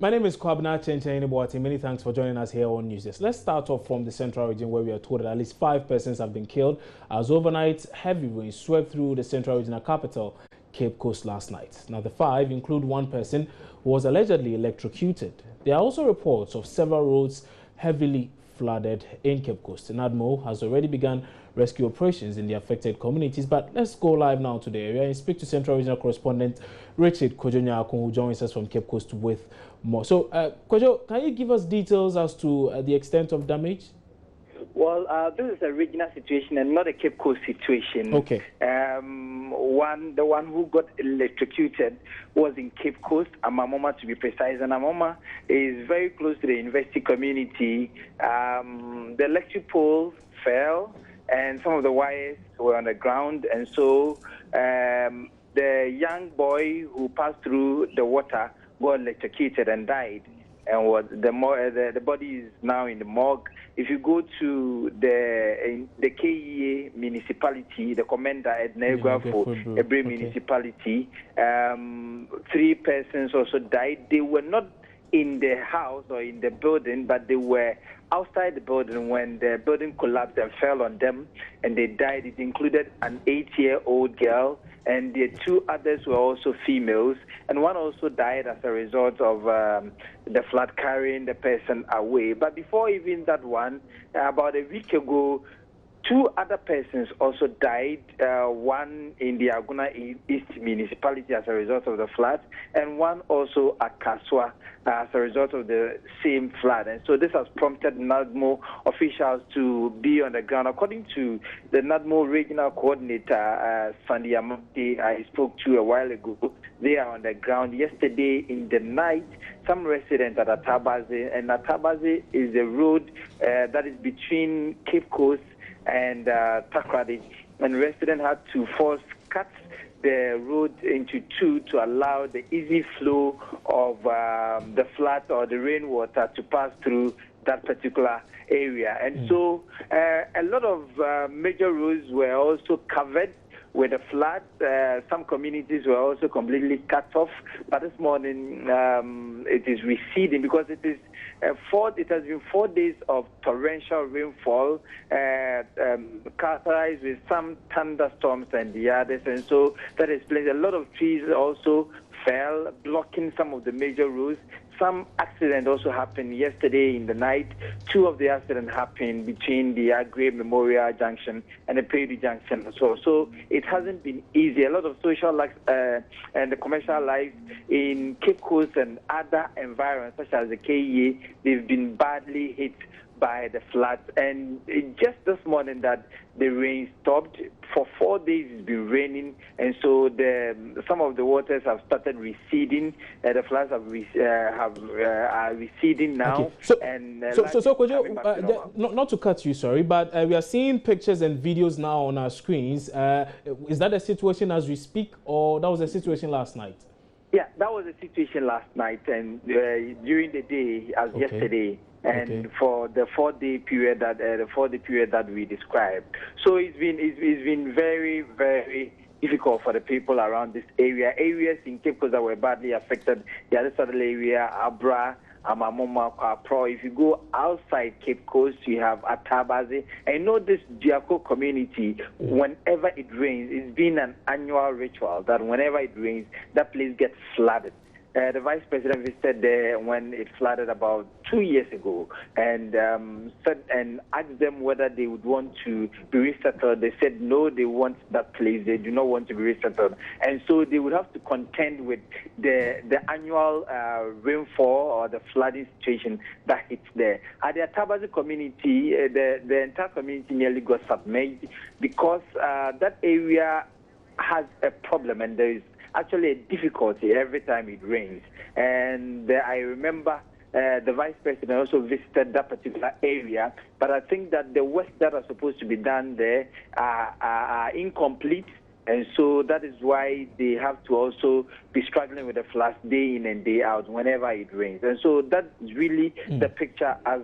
My name is Kwabena Chenchen. Many thanks for joining us here on News. Let's start off from the central region where we are told that at least 5 persons have been killed as overnight heavy rain swept through the central regional capital, Cape Coast, last night. Now, the 5 include 1 person who was allegedly electrocuted. There are also reports of several roads heavily flooded in Cape Coast. NADMO has already begun rescue operations in the affected communities. But let's go live now to the area and speak to Central Regional Correspondent Richard Kojonya, who joins us from Cape Coast with more. So, Kojo, can you give us details as to the extent of damage? Well, this is a regional situation and not a Cape Coast situation. Okay. The one who got electrocuted was in Cape Coast, Amamoma to be precise, and Amama is very close to the university community. The electric pole fell, and some of the wires were on the ground, and so the young boy who passed through the water got electrocuted and died. And the body is now in the morgue. If you go to the KEA municipality, the commander at Negwafo, Ebre municipality, 3 persons also died. They were not in the house or in the building, but they were outside the building when the building collapsed and fell on them, and they died. It included an 8-year-old girl, and the 2 others were also females, and one also died as a result of the flood carrying the person away. But before even that one, about a week ago, 2 other persons also died, one in the Aguna East municipality as a result of the flood, and one also at Kaswa as a result of the same flood. And so this has prompted NADMO officials to be on the ground. According to the NADMO regional coordinator, Sandy Amate, I spoke to a while ago, they are on the ground. Yesterday in the night, some residents at Atabaze, and Atabaze is a road that is between Cape Coast and Takrady, and residents had to force cut the road into 2 to allow the easy flow of the flood or the rainwater to pass through that particular area. And so a lot of major roads were also covered with the flood. Some communities were also completely cut off, but this morning it is receding because it has been 4 days of torrential rainfall, characterized with some thunderstorms and the others, and so that explains a lot of trees also fell, blocking some of the major roads. Some accident also happened yesterday in the night. 2 of the accidents happened between the Agri Memorial Junction and the Paydu Junction as well. So it hasn't been easy. A lot of social life and the commercial life in Cape Coast and other environments such as the KEA, they've been badly hit by the floods. And just this morning that the rain stopped. For 4 days it's been raining, and so some of the waters have started receding. The floods are receding now. Okay. So Kojo, not to cut you, sorry, but we are seeing pictures and videos now on our screens. Is that the situation as we speak, or that was the situation last night? Yeah, that was the situation last night and during the day as yesterday. And for the 4-day period that we described, so it's been very, very difficult for the people around this area. Areas in Cape Coast that were badly affected, the Adesada area, Abra, Amamoma, Kwapro. If you go outside Cape Coast, you have Atabaze. I know this Diako community, whenever it rains, it's been an annual ritual that whenever it rains, that place gets flooded. The vice president visited there when it flooded about 2 years ago, and said and asked them whether they would want to be resettled. They said no, they want that place. They do not want to be resettled, and so they would have to contend with the annual rainfall or the flooding situation that hits there. At the Atabazi community, the entire community nearly got submerged because that area has a problem, and there is actually a difficulty every time it rains. And I remember the vice president also visited that particular area, but I think that the work that are supposed to be done there are incomplete, And so that is why they have to also be struggling with the floods day in and day out whenever it rains. And so that's really the picture as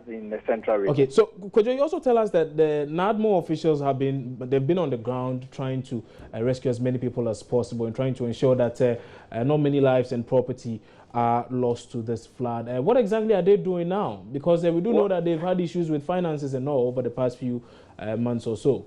in the central region. Okay, so could you also tell us that the NADMO officials they've been on the ground trying to rescue as many people as possible and trying to ensure that not many lives and property are lost to this flood. What exactly are they doing now? Because we do know that they've had issues with finances and all over the past few months or so.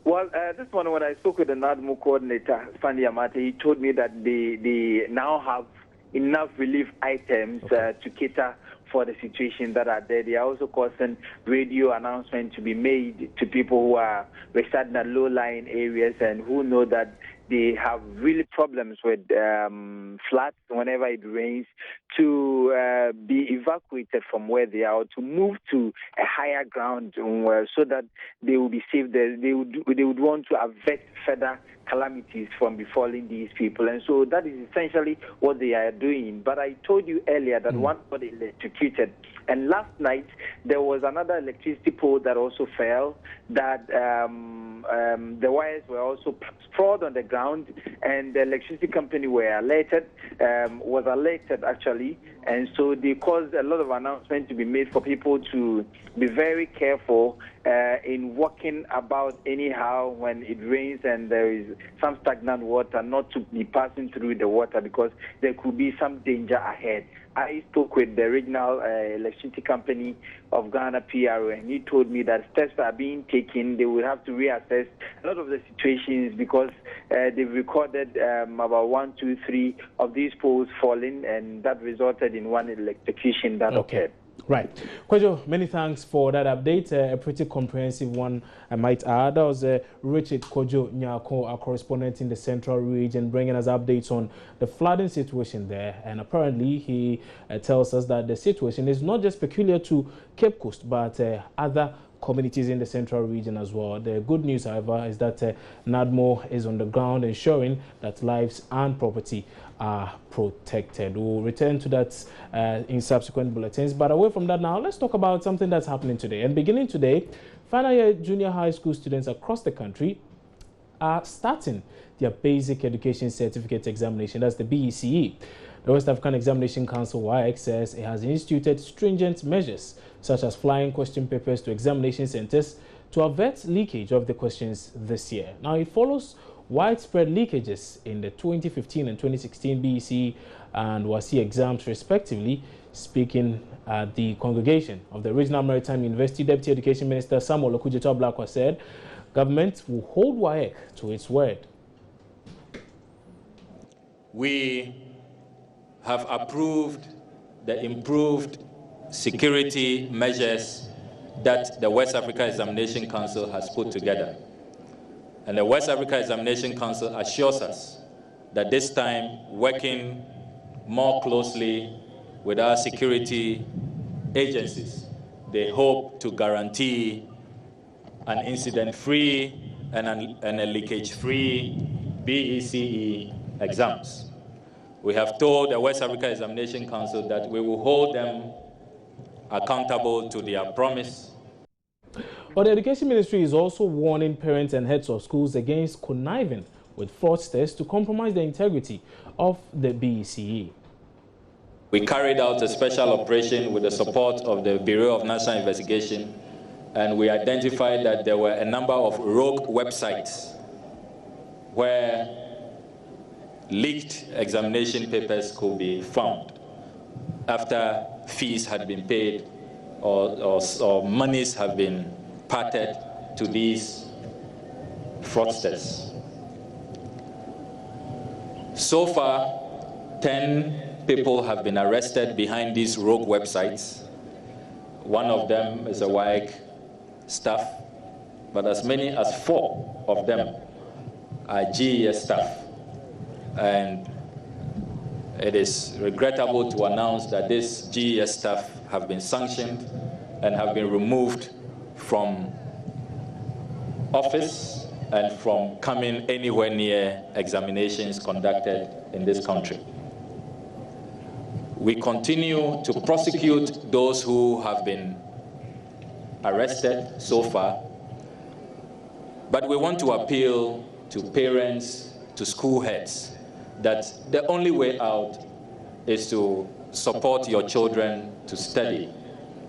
Well, this morning when I spoke with the NADMO coordinator, Sandy Amate, he told me that they now have enough relief items to cater for the situation that are there. They are also causing radio announcements to be made to people who are residing at low-lying areas and who know that they have really problems with floods whenever it rains, to be evacuated from where they are, or to move to a higher ground so that they will be safe there. They would want to avert further calamities from befalling these people. And so that is essentially what they are doing. But I told you earlier that one got electrocuted. And last night, there was another electricity pole that also fell, that the wires were also sprawled on the ground, and the electricity company was alerted actually, and so they caused a lot of announcements to be made for people to be very careful in walking about anyhow when it rains and there is some stagnant water, not to be passing through the water because there could be some danger ahead. I spoke with the regional electricity company of Ghana, PRO, and he told me that steps are being taken. They will have to reassess a lot of the situations because they've recorded about 1, 2, 3 of these poles falling, and that resulted in one electrocution that occurred. Right. Kwadwo, many thanks for that update. A pretty comprehensive one, I might add. That was Richard Kwadwo Nyako, our correspondent in the Central Region, bringing us updates on the flooding situation there. And apparently, he tells us that the situation is not just peculiar to Cape Coast, but other communities in the Central Region as well. The good news, however, is that NADMO is on the ground ensuring that lives and property are protected. We'll return to that in subsequent bulletins. But away from that now, let's talk about something that's happening today. And beginning today, final year junior high school students across the country are starting their basic education certificate examination. That's the BECE. The West African Examination Council, WAEC, says it has instituted stringent measures such as flying question papers to examination centers to avert leakage of the questions this year. Now, it follows widespread leakages in the 2015 and 2016 BECE and WASI exams, respectively. Speaking at the congregation of the Regional Maritime University, Deputy Education Minister Samuel Okudzeto-Ablakwa said government will hold WAEC to its word. We have approved the improved security measures that the West Africa Examination Council has put together. And the West Africa Examination Council assures us that this time, working more closely with our security agencies, they hope to guarantee an incident-free and a leakage-free BECE exams. We have told the West Africa Examination Council that we will hold them accountable to their promise. But the Education Ministry is also warning parents and heads of schools against conniving with fraudsters to compromise the integrity of the BECE. We carried out a special operation with the support of the Bureau of National Investigation, and we identified that there were a number of rogue websites where leaked examination papers could be found after fees had been paid or monies have been parted to these fraudsters. So far, 10 people have been arrested behind these rogue websites. One of them is a WAEC staff, but as many as 4 of them are GES staff. And it is regrettable to announce that these GES staff have been sanctioned and have been removed from office and from coming anywhere near examinations conducted in this country. We continue to prosecute those who have been arrested so far, but we want to appeal to parents, to school heads, that the only way out is to support your children to study,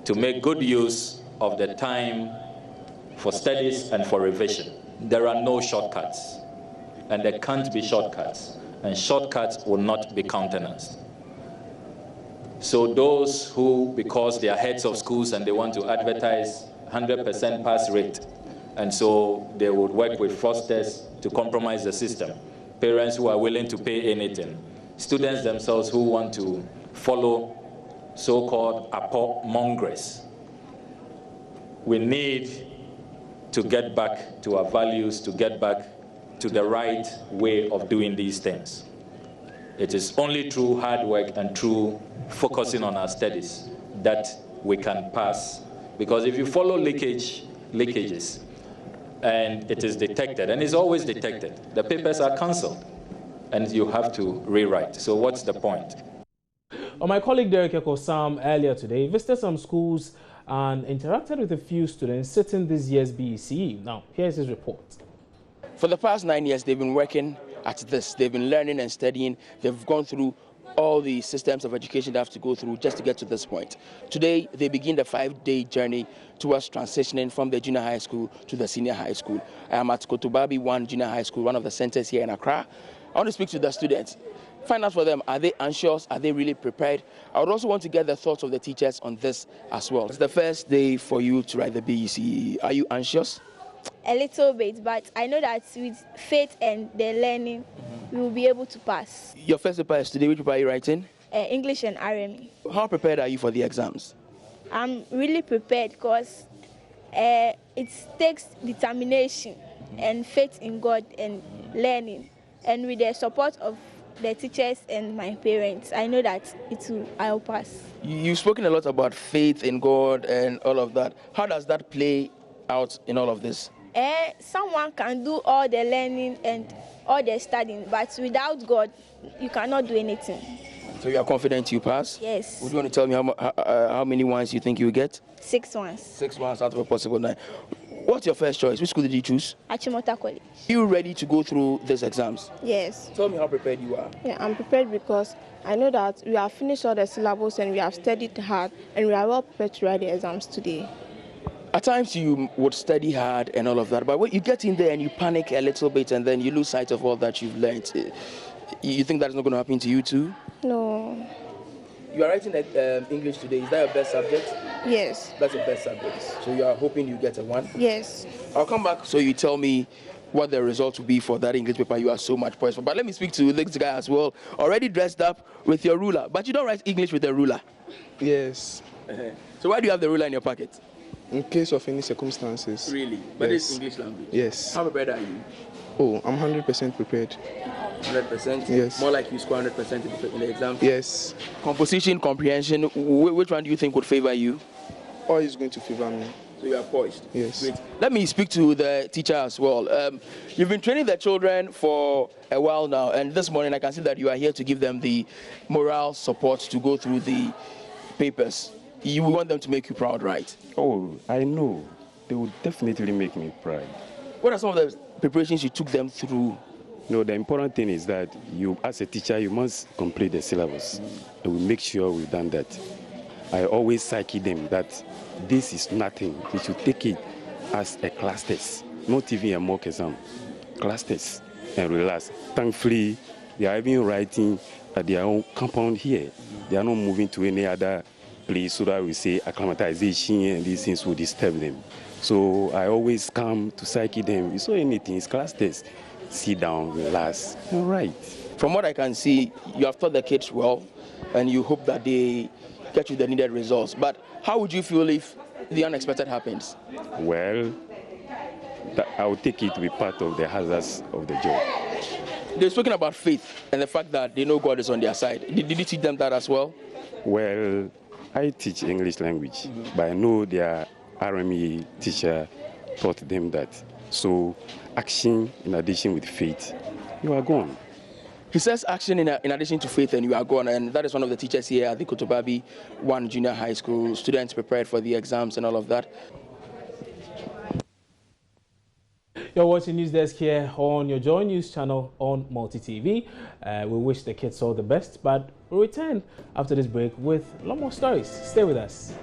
to make good use of the time for studies and for revision. There are no shortcuts, and there can't be shortcuts, and shortcuts will not be countenanced. So those who, because they are heads of schools and they want to advertise 100% pass rate, and so they would work with fraudsters to compromise the system, parents who are willing to pay anything, students themselves who want to follow so-called apo-mongers. We need to get back to our values, to get back to the right way of doing these things. It is only through hard work and through focusing on our studies that we can pass. Because if you follow leakages, and it is detected, and it's always detected, the papers are cancelled, and you have to rewrite. So what's the point? Well, my colleague Derek Ekosam earlier today visited some schools and interacted with a few students sitting this year's BECE. Now, here's his report. For the past 9 years, they've been working at this. They've been learning and studying. They've gone through all the systems of education they have to go through just to get to this point. Today, they begin the 5-day journey towards transitioning from the junior high school to the senior high school. I am at Kotobabi 1 Junior High School, one of the centers here in Accra. I want to speak to the students. Find out for them, are they anxious? Are they really prepared? I would also want to get the thoughts of the teachers on this as well. It's the first day for you to write the BECE. Are you anxious? A little bit, but I know that with faith and the learning, we will be able to pass. Your first paper is today. Which paper are you writing? English and RME. How prepared are you for the exams? I'm really prepared because it takes determination and faith in God and learning. And with the support of the teachers and my parents, I know that I'll pass. You've spoken a lot about faith in God and all of that. How does that play out in all of this? Someone can do all the learning and all the studying, but without God, you cannot do anything. So you are confident you pass? Yes. Would you want to tell me how many ones you think you get? 6 ones. 6 ones out of a possible 9. What's your first choice? Which school did you choose? Achimota College. Are you ready to go through these exams? Yes. Tell me how prepared you are. Yeah, I'm prepared because I know that we have finished all the syllabus and we have studied hard and we are well prepared to write the exams today. At times you would study hard and all of that, but when you get in there and you panic a little bit and then you lose sight of all that you've learned, you think that's not going to happen to you too? No. You are writing English today. Is that your best subject? Yes. That's your best subject. So you are hoping you get a 1? Yes. I'll come back so you tell me what the results will be for that English paper you are so much poised for. But let me speak to this guy as well. Already dressed up with your ruler, but you don't write English with a ruler. Yes. So why do you have the ruler in your pocket? In case of any circumstances. Really? But Yes. it's English language? Yes. How prepared are you? Oh, I'm 100% prepared. 100%? Yes. More like you score 100% in the exam? Yes. Composition, comprehension, which one do you think would favor you? All is going to favor me. So you are poised? Yes. Great. Let me speak to the teacher as well. You've been training the children for a while now, and this morning I can see that you are here to give them the moral support to go through the papers. You want them to make you proud, right? Oh, I know. They will definitely make me proud. What are some of the preparations you took them through? No, the important thing is that you, as a teacher, you must complete the syllabus. And we make sure we've done that. I always psyche them that this is nothing. You should take it as a class test, not even a mock exam. Class test and relax. Thankfully, they are even writing at their own compound here. They are not moving to any other place so that we say acclimatization and these things will disturb them. So I always come to psyche them. You saw anything, it's class test. Sit down, relax, and write. From what I can see, you have taught the kids well, and you hope that they get you the needed results. But how would you feel if the unexpected happens? Well, I will take it to be part of the hazards of the job. They're speaking about faith and the fact that they know God is on their side. Did you teach them that as well? Well, I teach English language, but I know their RME teacher taught them that. So, action in addition with faith, you are gone. He says action in addition to faith and you are gone, and that is one of the teachers here at the Kotobabi 1 Junior High School. Students prepared for the exams and all of that. You're watching News Desk here on your Joy News channel on Multi TV. We wish the kids all the best, but we'll return after this break with a lot more stories. Stay with us.